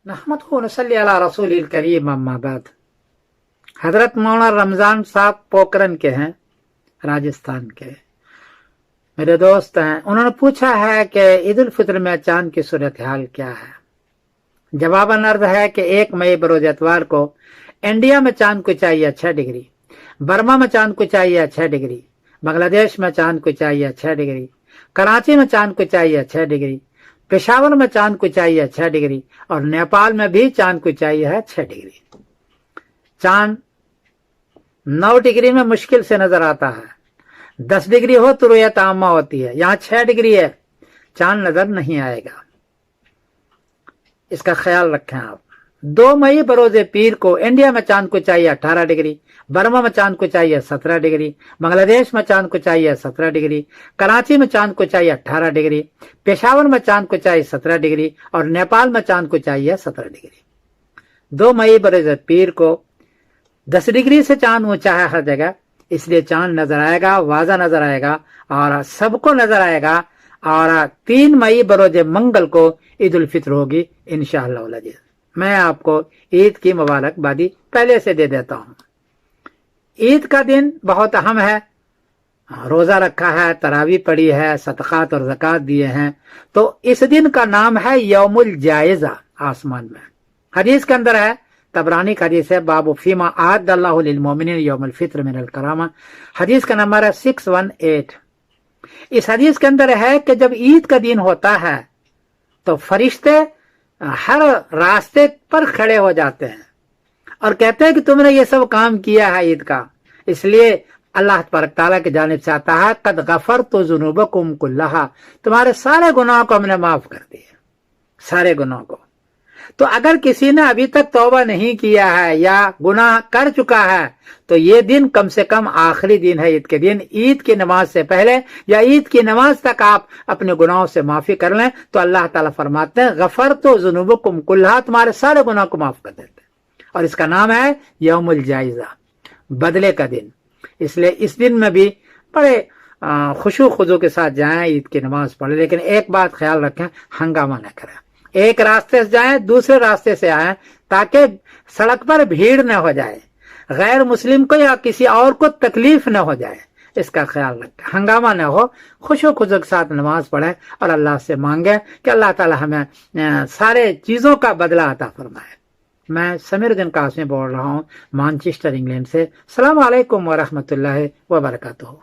नहमदुहु व नसल्ली अला रसूलिल करीम अम्मा बाद। हजरत मौलाना रमजान साहब पोखरन के हैं, राजस्थान के मेरे दोस्त हैं। उन्होंने पूछा है कि ईद उल फितर में चांद की सूरत हाल क्या है। जवाबन अर्ज है कि 1 मई बरोज एतवार को इंडिया में चांद को चाहिए 6 डिग्री, बर्मा में चांद को चाहिए 6 डिग्री, बांग्लादेश में चांद को चाहिए 6 डिग्री, कराची में चांद को चाहिए 6 डिग्री, पेशावर में चांद को चाहिए 6 डिग्री और नेपाल में भी चांद को चाहिए है 6 डिग्री। चांद 9 डिग्री में मुश्किल से नजर आता है। 10 डिग्री हो तो रुयत आमा होती है। यहाँ 6 डिग्री है, चांद नजर नहीं आएगा, इसका ख्याल रखें आप। 2 मई बरोजे पीर को इंडिया में चांद को चाहिए 18 डिग्री, बर्मा में चांद को चाहिए 17 डिग्री, बांग्लादेश में चांद को चाहिए 17 डिग्री, कराची में चांद को चाहिए 18 डिग्री, पेशावर में चांद को चाहिए 17 डिग्री और नेपाल में चांद को चाहिए 17 डिग्री। 2 मई बरोजे पीर को 10 डिग्री से चांद ऊंचा है हर जगह, इसलिए चांद नजर आएगा, वाजा नजर आएगा और सबको नजर आएगा। और 3 मई बरोजे मंगल को ईद उल फितर होगी इंशाअल्लाह। मैं आपको ईद की मुबारकबादी पहले से दे देता हूँ। ईद का दिन बहुत अहम है, रोजा रखा है, तरावी पढ़ी है, सदकात और ज़कात दिए हैं, तो इस दिन का नाम है यौमुल जायजा। आसमान में हदीस के अंदर है, तबरानी का हदीस है, बाबू फीमा आदल्लाहु लिल मोमिनीन यौमुल फित्र मिनल करामा। हदीस का नंबर है 618। इस हदीस के अंदर है कि जब ईद का दिन होता है तो फरिश्ते हर रास्ते पर खड़े हो जाते हैं और कहते हैं कि तुमने ये सब काम किया है ईद का, इसलिए अल्लाह तबारक तआला की जानिब से आता है कद गफरतु ज़ुनूबकुम कुल्लहा, तुम्हारे सारे गुनाहों को हमने माफ कर दिया, सारे गुनाहों को। तो अगर किसी ने अभी तक तौबा नहीं किया है या गुनाह कर चुका है तो ये दिन कम से कम आखिरी दिन है ईद के दिन। ईद की नमाज से पहले या ईद की नमाज तक आप अपने गुनाहों से माफी कर लें तो अल्लाह ताला फरमाते हैं गफरतु ज़ुनूबकुम कुल्लहा, तुम्हारे सारे गुनाह को माफ कर देते हैं। और इसका नाम है यौमुल जायजा, बदले का दिन। इसलिए इस दिन में भी बड़े खुशू खुजू के साथ जाएं, ईद की नमाज पढ़ें, लेकिन एक बात ख्याल रखें, हंगामा न करें। एक रास्ते से जाएं, दूसरे रास्ते से आएं, ताकि सड़क पर भीड़ न हो जाए, गैर मुस्लिम को या किसी और को तकलीफ न हो जाए, इसका ख्याल रखें। हंगामा न हो, खुशो खुशो के साथ नमाज पढ़ें और अल्लाह से मांगे कि अल्लाह ताला हमें सारे चीजों का बदला अता फरमाए। मैं समीरुद्दीन कासमी बोल रहा हूँ, मैनचेस्टर इंग्लैंड से। अस्सलामु अलैकुम व रहमतुल्लाहि व बरकातुहू।